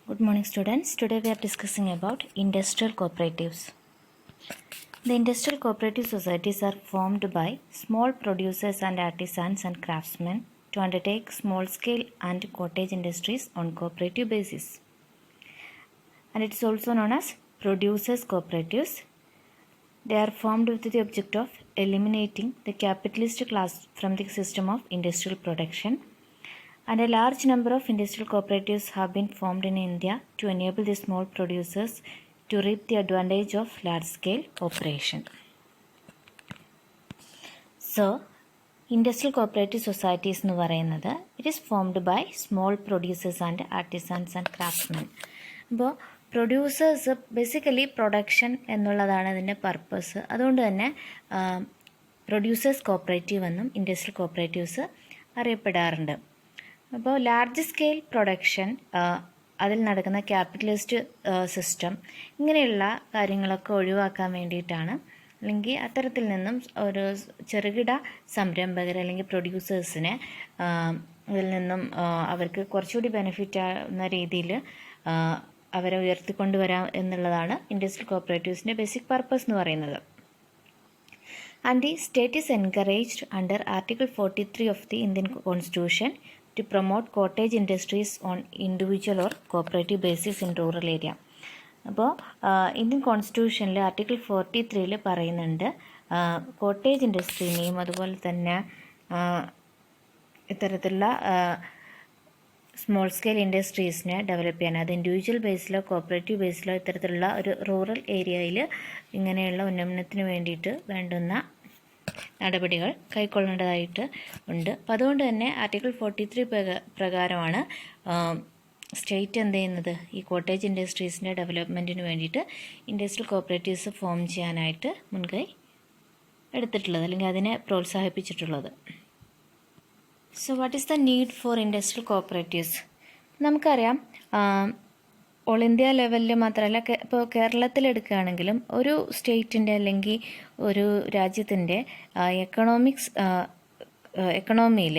Good morning students. Today we are discussing about industrial cooperatives. The industrial cooperative societies are formed by small producers and artisans and craftsmen to undertake small scale and cottage industries on cooperative basis. And it is also known as producers cooperatives. They are formed with the object of eliminating the capitalist class from the system of industrial production. And a large number of industrial cooperatives have been formed in India to enable the small producers to reap the advantage of large-scale operation. So, industrial cooperative societies എന്ന് പറയുന്നത് it is formed by small producers and artisans and craftsmen. അപ്പോൾ producers basically production എന്നുള്ളതാണ് അതിൻ്റെ purpose. അതുകൊണ്ട് തന്നെ producers cooperative എന്നും industrial cooperatives അറിയപ്പെടാറുണ്ട്. അപ്പോൾ large scale production, അതിൽ നടക്കുന്ന ക്യാപിറ്റലിസ്റ്റ് സിസ്റ്റം, ഇങ്ങനെയുള്ള കാര്യങ്ങളൊക്കെ ഒഴിവാക്കാൻ വേണ്ടിയിട്ടാണ്, അല്ലെങ്കിൽ അത്തരത്തിൽ നിന്നും ഒരു ചെറുകിട സംരംഭകർ അല്ലെങ്കിൽ പ്രൊഡ്യൂസേഴ്സിനെ അതിൽ നിന്നും അവർക്ക് കുറച്ചുകൂടി ബെനിഫിറ്റ് ആവുന്ന രീതിയിൽ അവരെ ഉയർത്തിക്കൊണ്ടുവരാം എന്നുള്ളതാണ് ഇൻഡസ്ട്രിയൽ കോപ്പറേറ്റീവ്സിൻ്റെ ബേസിക് പർപ്പസ് എന്ന് പറയുന്നത്. And the state is encouraged under Article 43 of the Indian Constitution to promote cottage industries on individual or cooperative basis in rural area. അപ്പോൾ ഇന്ത്യൻ കോൺസ്റ്റിറ്റ്യൂഷനിൽ ആർട്ടിക്കിൾ 43 പറയുന്നുണ്ട് കോട്ടേജ് ഇൻഡസ്ട്രീനെയും അതുപോലെ തന്നെ ഇത്തരത്തിലുള്ള സ്മോൾ സ്കെയിൽ ഇൻഡസ്ട്രീസിനെ ഡെവലപ്പ് ചെയ്യാൻ, അത് individual ബേസിലോ cooperative ബേസിലോ ഇത്തരത്തിലുള്ള ഒരു rural ഏരിയയിൽ ഇങ്ങനെയുള്ള ഉന്നമനത്തിന് വേണ്ടിയിട്ട് വേണ്ടുന്ന നടപടികൾ കൈക്കൊള്ളേണ്ടതായിട്ട് ഉണ്ട്. അപ്പോൾ അതുകൊണ്ട് തന്നെ ആർട്ടിക്കിൾ 43 പ്രകാരമാണ് സ്റ്റേറ്റ് എന്ത് ചെയ്യുന്നത്, ഈ കോട്ടേജ് ഇൻഡസ്ട്രീസിൻ്റെ ഡെവലപ്മെൻറ്റിന് വേണ്ടിയിട്ട് ഇൻഡസ്ട്രിയൽ കോപ്പറേറ്റീവ്സ് ഫോം ചെയ്യാനായിട്ട് മുൻകൈ എടുത്തിട്ടുള്ളത്, അല്ലെങ്കിൽ അതിനെ പ്രോത്സാഹിപ്പിച്ചിട്ടുള്ളത്. So what is the need for industrial cooperatives? നമുക്കറിയാം ഓൾ ഇന്ത്യ ലെവലിൽ മാത്രമല്ല, ഇപ്പോൾ കേരളത്തിലെടുക്കുകയാണെങ്കിലും ഒരു സ്റ്റേറ്റിൻ്റെ അല്ലെങ്കിൽ ഒരു രാജ്യത്തിൻ്റെ എക്കണോമിയിൽ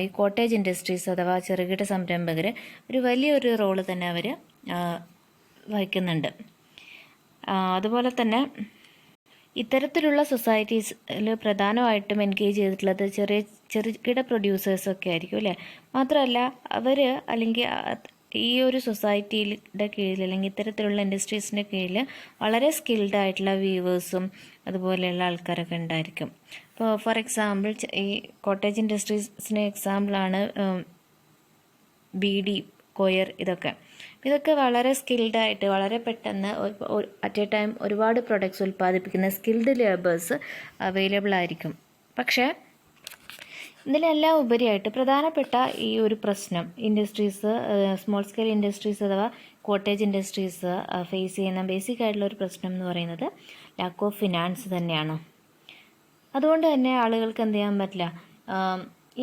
ഈ കോട്ടേജ് ഇൻഡസ്ട്രീസ് അഥവാ ചെറുകിട സംരംഭകർ ഒരു വലിയൊരു റോള് തന്നെ അവർ വഹിക്കുന്നുണ്ട്. അതുപോലെ തന്നെ ഇത്തരത്തിലുള്ള സൊസൈറ്റീസിൽ പ്രധാനമായിട്ടും എൻഗേജ് ചെയ്തിട്ടുള്ളത് ചെറുകിട പ്രൊഡ്യൂസേഴ്സൊക്കെ ആയിരിക്കും അല്ലേ. മാത്രമല്ല അവർ അല്ലെങ്കിൽ ഈ ഒരു സൊസൈറ്റിയുടെ കീഴിൽ അല്ലെങ്കിൽ ഇത്തരത്തിലുള്ള ഇൻഡസ്ട്രീസിൻ്റെ കീഴിൽ വളരെ സ്കിൽഡ് ആയിട്ടുള്ള വീവേഴ്സും അതുപോലെയുള്ള ആൾക്കാരൊക്കെ ഉണ്ടായിരിക്കും. ഇപ്പോൾ ഫോർ എക്സാമ്പിൾ ഈ കോട്ടേജ് ഇൻഡസ്ട്രീസിന് എക്സാമ്പിളാണ് ബീഡി, കൊയർ, ഇതൊക്കെ വളരെ സ്കിൽഡായിട്ട് വളരെ പെട്ടെന്ന് അറ്റ് എ ടൈം ഒരുപാട് പ്രൊഡക്ട്സ് ഉൽപ്പാദിപ്പിക്കുന്ന സ്കിൽഡ് ലേബേഴ്സ് അവൈലബിൾ ആയിരിക്കും. പക്ഷേ ഇതിലെല്ലാം ഉപരിയായിട്ട് പ്രധാനപ്പെട്ട ഈ ഒരു പ്രശ്നം ഇൻഡസ്ട്രീസ്, സ്മോൾ സ്കെയിൽ ഇൻഡസ്ട്രീസ് അഥവാ കോട്ടേജ് ഇൻഡസ്ട്രീസ് ഫേസ് ചെയ്യുന്ന ബേസിക് ആയിട്ടുള്ള ഒരു പ്രശ്നം എന്ന് പറയുന്നത് ലാക്ക് ഓഫ് ഫിനാൻസ് തന്നെയാണ്. അതുകൊണ്ട് തന്നെ ആളുകൾക്ക് എന്ത് ചെയ്യാൻ പറ്റില്ല,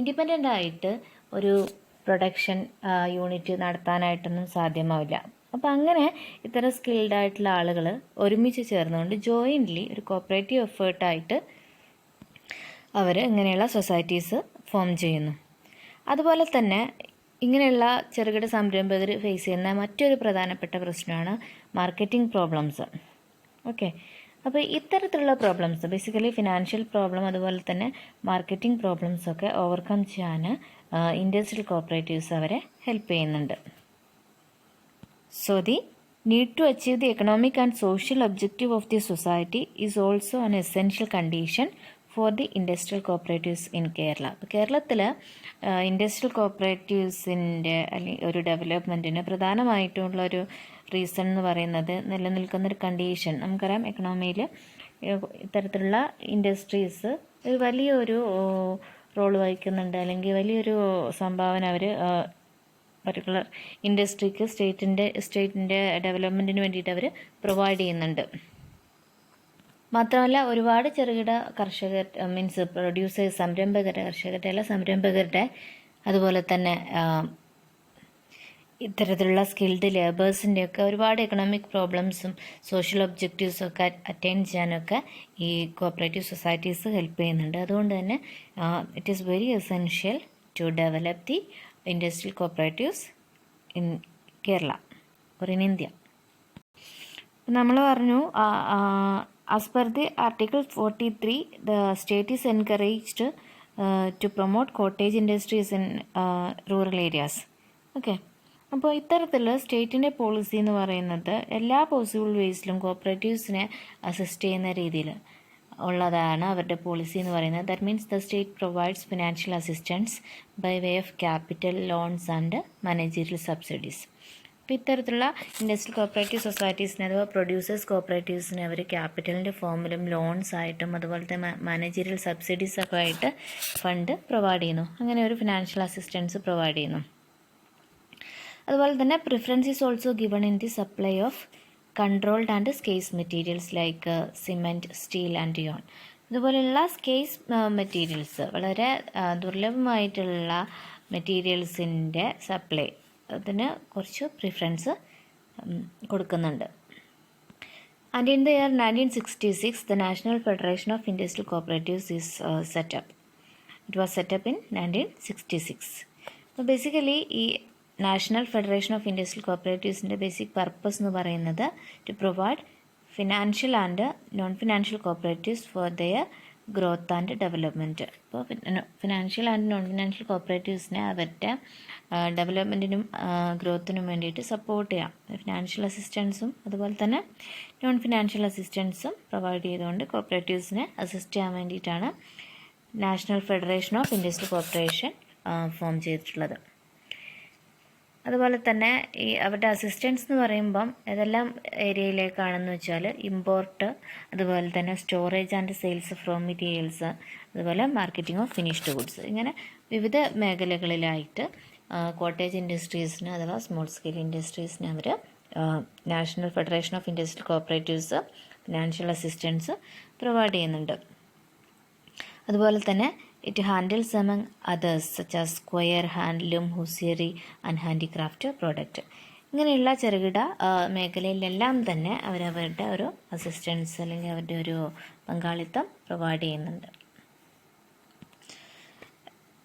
ഇൻഡിപെൻഡൻ്റ് ആയിട്ട് ഒരു പ്രൊഡക്ഷൻ യൂണിറ്റ് നടത്താനായിട്ടൊന്നും സാധ്യമാവില്ല. അപ്പോൾ അങ്ങനെ ഇത്തരം സ്കിൽഡ് ആയിട്ടുള്ള ആളുകൾ ഒരുമിച്ച് ചേർന്നുകൊണ്ട് ജോയിൻ്റ്ലി ഒരു കോപ്പറേറ്റീവ് എഫേർട്ടായിട്ട് അവർ ഇങ്ങനെയുള്ള സൊസൈറ്റീസ് ഫോം ചെയ്യുന്നു. അതുപോലെ തന്നെ ഇങ്ങനെയുള്ള ചെറുകിട സംരംഭകർ ഫേസ് ചെയ്യുന്ന മറ്റൊരു പ്രധാനപ്പെട്ട പ്രശ്നമാണ് മാർക്കറ്റിംഗ് പ്രോബ്ലംസ്. ഓക്കെ, അപ്പോൾ ഇത്തരത്തിലുള്ള പ്രോബ്ലംസ്, ബേസിക്കലി ഫിനാൻഷ്യൽ പ്രോബ്ലം അതുപോലെ തന്നെ മാർക്കറ്റിംഗ് പ്രോബ്ലംസൊക്കെ ഓവർകം ചെയ്യാൻ ഇൻഡസ്ട്രിയൽ കോപ്പറേറ്റീവ്സ് അവരെ ഹെൽപ്പ് ചെയ്യുന്നുണ്ട്. So the need to achieve the economic and social objective of the society is also an essential condition for the industrial cooperatives in Kerala. അപ്പോൾ കേരളത്തിൽ industrial കോപ്പറേറ്റീവ്സിൻ്റെ അല്ലെങ്കിൽ ഒരു ഡെവലപ്മെൻറ്റിന് പ്രധാനമായിട്ടുള്ളൊരു റീസൺ എന്ന് പറയുന്നത് നിലനിൽക്കുന്നൊരു കണ്ടീഷൻ, നമുക്കറിയാം എക്കണോമിയിൽ ഇത്തരത്തിലുള്ള ഇൻഡസ്ട്രീസ് വലിയൊരു റോൾ വഹിക്കുന്നുണ്ട്, അല്ലെങ്കിൽ വലിയൊരു സംഭാവന അവർ പർട്ടിക്കുലർ ഇൻഡസ്ട്രിക്ക് സ്റ്റേറ്റിൻ്റെ ഡെവലപ്മെൻറ്റിന് വേണ്ടിയിട്ട് അവർ പ്രൊവൈഡ് ചെയ്യുന്നുണ്ട്. മാത്രമല്ല ഒരുപാട് ചെറുകിട കർഷകർ, മീൻസ് പ്രൊഡ്യൂസേഴ്സ്, സംരംഭകരുടെ അതുപോലെ തന്നെ ഇത്തരത്തിലുള്ള സ്കിൽഡ് ലേബേഴ്സിൻ്റെയൊക്കെ ഒരുപാട് എക്കണോമിക് പ്രോബ്ലംസും സോഷ്യൽ ഒബ്ജക്റ്റീവ്സും ഒക്കെ അറ്റൈൻ ചെയ്യാനൊക്കെ ഈ കോപ്പറേറ്റീവ് സൊസൈറ്റീസ് ഹെൽപ്പ് ചെയ്യുന്നുണ്ട്. അതുകൊണ്ട് തന്നെ it is very essential to develop the industrial cooperatives in Kerala. or in India. നമ്മൾ പറഞ്ഞു as per the Article 43, the state is encouraged to promote cottage industries in rural areas. Okay, അപ്പോൾ ഇത്തരത്തിൽ സ്റ്റേറ്റിൻ്റെ policy എന്ന് പറയുന്നത് എല്ലാ പോസിബിൾ വേസിലും കോപ്പറേറ്റീവ്സിനെ അസിസ്റ്റ് ചെയ്യുന്ന രീതിയിൽ ഉള്ളതാണ് അവരുടെ പോളിസി എന്ന് പറയുന്നത്. That means the state provides financial assistance by way of capital, loans and managerial subsidies. അപ്പോൾ ഇത്തരത്തിലുള്ള ഇൻഡസ്ട്രിയൽ കോപ്പറേറ്റീവ് സൊസൈറ്റീസിന് അഥവാ പ്രൊഡ്യൂസേഴ്സ് കോപ്പറേറ്റീവ്സിന് അവർ ക്യാപിറ്റലിൻ്റെ ഫോമിലും ലോൺസ് ആയിട്ടും അതുപോലത്തെ മാനേജീരിയൽ സബ്സിഡീസ് ഒക്കെ ആയിട്ട് ഫണ്ട് പ്രൊവൈഡ് ചെയ്യുന്നു. അങ്ങനെ ഒരു ഫിനാൻഷ്യൽ അസിസ്റ്റൻസ് പ്രൊവൈഡ് ചെയ്യുന്നു. അതുപോലെ തന്നെ preference is also given in the supply of controlled and scarce materials like cement, steel and yarn. ഇതുപോലെയുള്ള സ്കേസ് മെറ്റീരിയൽസ്, വളരെ ദുർലഭമായിട്ടുള്ള മെറ്റീരിയൽസിൻ്റെ സപ്ലൈ, അതിന് കുറച്ച് പ്രിഫറൻസ് കൊടുക്കുന്നുണ്ട്. And in the year 1966 the National Federation of Industrial Cooperatives is set up. It was set up in 1966. അപ്പോൾ basically ഈ national federation of industrial കോപ്പറേറ്റീവ്സിൻ്റെ basic purpose എന്ന് പറയുന്നത് to provide financial and non financial cooperatives for their growth and development. അപ്പോൾ financial and non financial കോപ്പറേറ്റീവ്സിനെ അവരുടെ ഡെവലപ്മെൻറ്റിനും ഗ്രോത്തിനും വേണ്ടിയിട്ട് സപ്പോർട്ട് ചെയ്യാം. ഫിനാൻഷ്യൽ അസിസ്റ്റൻസും അതുപോലെ തന്നെ നോൺ ഫിനാൻഷ്യൽ അസിസ്റ്റൻസും പ്രൊവൈഡ് ചെയ്തുകൊണ്ട് കോപ്പറേറ്റീവ്സിനെ അസിസ്റ്റ് ചെയ്യാൻ വേണ്ടിയിട്ടാണ് national federation of industrial corporation form ചെയ്തിട്ടുള്ളത്. അതുപോലെ തന്നെ ഈ അവരുടെ അസിസ്റ്റൻസ് എന്ന് പറയുമ്പം ഏതെല്ലാം ഏരിയയിലേക്കാണെന്ന് വെച്ചാൽ ഇമ്പോർട്ട്, അതുപോലെ തന്നെ storage and sales of raw materials, അതുപോലെ മാർക്കറ്റിംഗ് ഓഫ് ഫിനിഷ്ഡ് ഗുഡ്സ്, ഇങ്ങനെ വിവിധ മേഖലകളിലായിട്ട് കോട്ടേജ് ഇൻഡസ്ട്രീസിന് അഥവാ സ്മോൾ സ്കെയിൽ ഇൻഡസ്ട്രീസിന് അവർ national federation of industrial cooperatives financial assistance provide ചെയ്യുന്നുണ്ട്. അതുപോലെ തന്നെ it handles among others such as square, handloom, hosiery and handicraft product. ഇങ്ങനെയുള്ള ചെറുകിട മേഖലയിലെല്ലാം തന്നെ അവരവരുടെ ഒരു അസിസ്റ്റൻസ് അല്ലെങ്കിൽ അവരുടെ ഒരു പങ്കാളിത്തം പ്രൊവൈഡ് ചെയ്യുന്നുണ്ട്.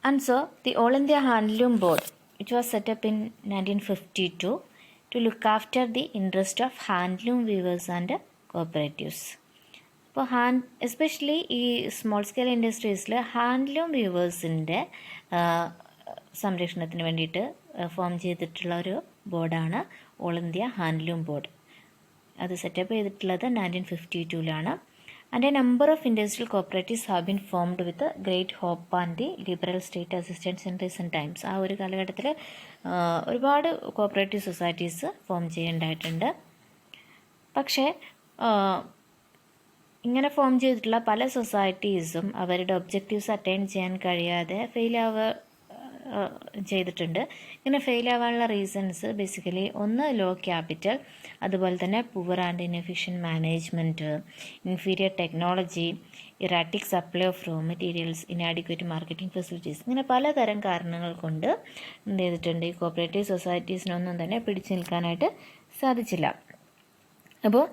And so the all India handloom board it was set up in 1952 to look after the interest of handloom weavers and cooperatives. അപ്പോൾ എസ്പെഷ്യലി ഈ സ്മോൾ സ്കെയിൽ ഇൻഡസ്ട്രീസിൽ ഹാൻഡ്ലൂം വ്യൂവേഴ്സിൻ്റെ സംരക്ഷണത്തിന് വേണ്ടിയിട്ട് ഫോം ചെയ്തിട്ടുള്ള ഒരു ബോർഡാണ് ഓൾ ഇന്ത്യ ഹാൻഡ്ലൂം ബോർഡ്. അത് സെറ്റപ്പ് ചെയ്തിട്ടുള്ളത് 1952 and a number of industrial cooperatives have been formed with great hope and the liberal state assistance in recent times. ആ ഒരു കാലഘട്ടത്തിൽ ഒരുപാട് കോപ്പറേറ്റീവ് സൊസൈറ്റീസ് ഫോം ചെയ്യേണ്ടതായിട്ടുണ്ട്. പക്ഷേ ഇങ്ങനെ ഫോം ചെയ്തിട്ടുള്ള പല സൊസൈറ്റീസും അവരുടെ ഒബ്ജക്റ്റീവ്സ് അറ്റൈൻ ചെയ്യാൻ കഴിയാതെ ചെയ്തിട്ടുണ്ട്. ഇങ്ങനെ ഫെയിൽ ആവാനുള്ള റീസൺസ് ബേസിക്കലി ഒന്ന് ലോ ക്യാപിറ്റൽ, അതുപോലെ തന്നെ poor and inefficient management, inferior technology, erratic supply of raw materials, inadequate marketing facilities, ഇങ്ങനെ പലതരം കാരണങ്ങൾ കൊണ്ട് എന്ത് ചെയ്തിട്ടുണ്ട്, ഈ കോപ്പറേറ്റീവ് സൊസൈറ്റീസിനൊന്നും തന്നെ പിടിച്ചു നിൽക്കാനായിട്ട് സാധിച്ചില്ല. അപ്പോൾ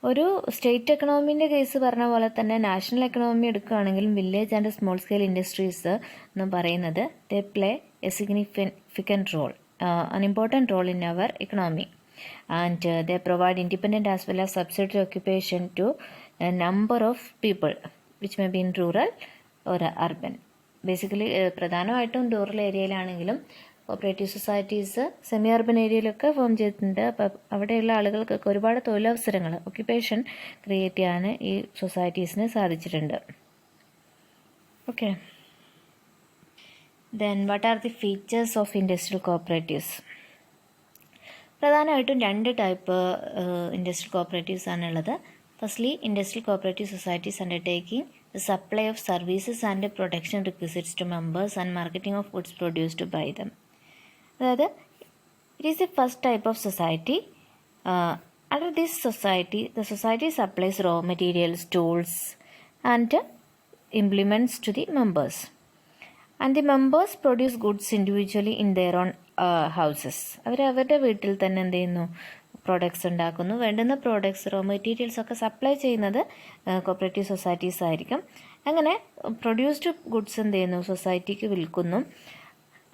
ഒരു സ്റ്റേറ്റ് എക്കണോമീൻ്റെ കേസ് പറഞ്ഞ പോലെ തന്നെ നാഷണൽ എക്കണോമി എടുക്കുകയാണെങ്കിലും village and small scale industries എന്ന് പറയുന്നത് they play a significant role, an important role in our economy, and they provide independent as well as subsidiary occupation to a number of people which may be in rural or urban. Basically പ്രധാനമായിട്ടും rural ഏരിയയിലാണെങ്കിലും cooperative societies semi urban ഏരിയയിലൊക്കെ form ചെയ്തിട്ടുണ്ട്. അപ്പം അവിടെയുള്ള ആളുകൾക്കൊക്കെ ഒരുപാട് തൊഴിലവസരങ്ങൾ, occupation create ചെയ്യാൻ ഈ സൊസൈറ്റീസിന് സാധിച്ചിട്ടുണ്ട്. Okay, then what are the features of industrial cooperatives? പ്രധാനമായിട്ടും രണ്ട് ടൈപ്പ് ഇൻഡസ്ട്രിയൽ കോപ്പറേറ്റീവ്സ് ആണുള്ളത്. Firstly industrial cooperative societies undertaking the supply of services and production requisites to members and marketing of goods produced by them. അതായത് it is the first type of society. Under this society, the society supplies raw materials, tools and implements to the members, and the members produce goods individually in their own houses. അവരവരുടെ വീട്ടിൽ തന്നെ എന്ത് ചെയ്യുന്നു, products ഉണ്ടാക്കുന്നു. വേണ്ടുന്ന products, raw materials ഒക്കെ supply ചെയ്യുന്നത് cooperative societies ആയിരിക്കും. അങ്ങനെ പ്രൊഡ്യൂസ്ഡ് ഗുഡ്സ് എന്ത് ചെയ്യുന്നു, സൊസൈറ്റിക്ക് വിൽക്കുന്നു.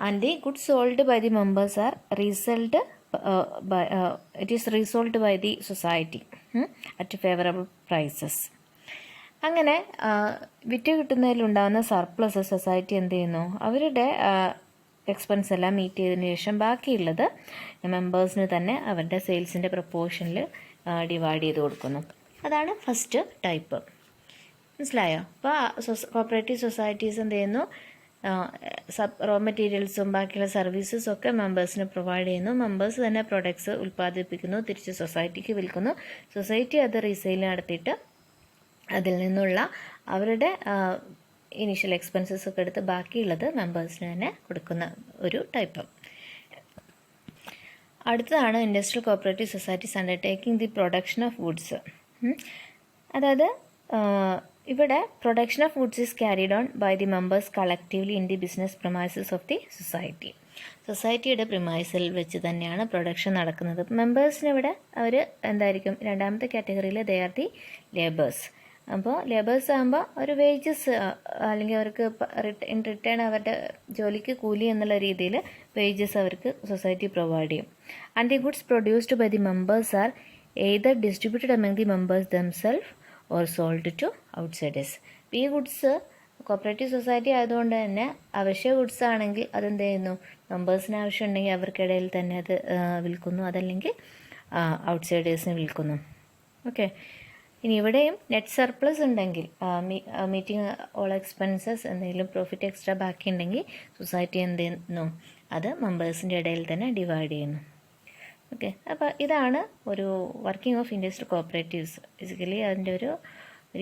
And the goods sold by the members are resold it is resold by the society at favourable prices. അങ്ങനെ വിറ്റ് കിട്ടുന്നതിലുണ്ടാകുന്ന സർപ്ലസ് സൊസൈറ്റി എന്ത് ചെയ്യുന്നു, അവരുടെ എക്സ്പെൻസ് എല്ലാം മീറ്റ് ചെയ്തതിന് ശേഷം ബാക്കിയുള്ളത് മെമ്പേഴ്സിന് തന്നെ അവരുടെ സെയിൽസിൻ്റെ പ്രപ്പോർഷനിൽ ഡിവൈഡ് ചെയ്ത് കൊടുക്കുന്നു. അതാണ് ഫസ്റ്റ് ടൈപ്പ്. മനസ്സിലായോ? അപ്പോൾ കോപ്പറേറ്റീവ് സൊസൈറ്റീസ് എന്ത് ചെയ്യുന്നു, റോ മെറ്റീരിയൽസും ബാക്കിയുള്ള സർവീസസും ഒക്കെ മെമ്പേഴ്സിന് പ്രൊവൈഡ് ചെയ്യുന്നു. മെമ്പേഴ്സ് തന്നെ പ്രൊഡക്ട്സ് ഉൽപ്പാദിപ്പിക്കുന്നു, തിരിച്ച് സൊസൈറ്റിക്ക് വിൽക്കുന്നു. സൊസൈറ്റി അത് റീസെയിൽ നടത്തിയിട്ട് അതിൽ നിന്നുള്ള അവരുടെ ഇനീഷ്യൽ എക്സ്പെൻസസ് ഒക്കെ എടുത്ത് ബാക്കിയുള്ളത് മെമ്പേഴ്സിന് തന്നെ കൊടുക്കുന്ന ഒരു ടൈപ്പ്. അടുത്തതാണ് industrial cooperative societies undertaking the production of goods. അതായത് ഇവിടെ production of goods is carried on by the members collectively in the business premises of the society. സൊസൈറ്റിയുടെ പ്രിമൈസിൽ വെച്ച് തന്നെയാണ് പ്രൊഡക്ഷൻ നടക്കുന്നത്. മെമ്പേഴ്സിന് ഇവിടെ അവർ എന്തായിരിക്കും, രണ്ടാമത്തെ കാറ്റഗറിയിൽ ദേ ആർ ദി ലേബേഴ്സ്. അപ്പോൾ ലേബേഴ്സ് ആകുമ്പോൾ ഒരു വേജസ് അല്ലെങ്കിൽ അവർക്ക് ഇൻ റിട്ടേൺ അവരുടെ ജോലിക്ക് കൂലി എന്നുള്ള രീതിയിൽ വേജസ് അവർക്ക് സൊസൈറ്റി പ്രൊവൈഡ് ചെയ്യും. And the goods produced by the members are either distributed among the members themself or sold to outsiders. ഈ ഗുഡ്സ് കോപ്പറേറ്റീവ് സൊസൈറ്റി ആയതുകൊണ്ട് തന്നെ അവശ്യ ഗുഡ്സ് ആണെങ്കിൽ അതെന്ത് ചെയ്യുന്നു, മെമ്പേഴ്സിന് ആവശ്യമുണ്ടെങ്കിൽ അവർക്കിടയിൽ തന്നെ അത് വിൽക്കുന്നു, അതല്ലെങ്കിൽ ഔട്ട്സൈഡേഴ്സിന് വിൽക്കുന്നു. ഓക്കെ. ഇനി ഇവിടെയും നെറ്റ് സർപ്ലസ് ഉണ്ടെങ്കിൽ മീറ്റിംഗ് ഓൾ എക്സ്പെൻസസ് എന്തെങ്കിലും പ്രോഫിറ്റ് എക്സ്ട്രാ ബാക്കി ഉണ്ടെങ്കിൽ സൊസൈറ്റി എന്ത് ചെയ്യുന്നു, അത് മെമ്പേഴ്സിൻ്റെ ഇടയിൽ തന്നെ ഡിവൈഡ് ചെയ്യുന്നു. ഓക്കെ. അപ്പോൾ ഇതാണ് ഒരു working of industrial cooperatives. Basically അതിൻ്റെ ഒരു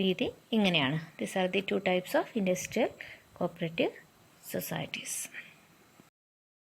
രീതി ഇങ്ങനെയാണ്. These are the 2 types of industrial cooperative societies.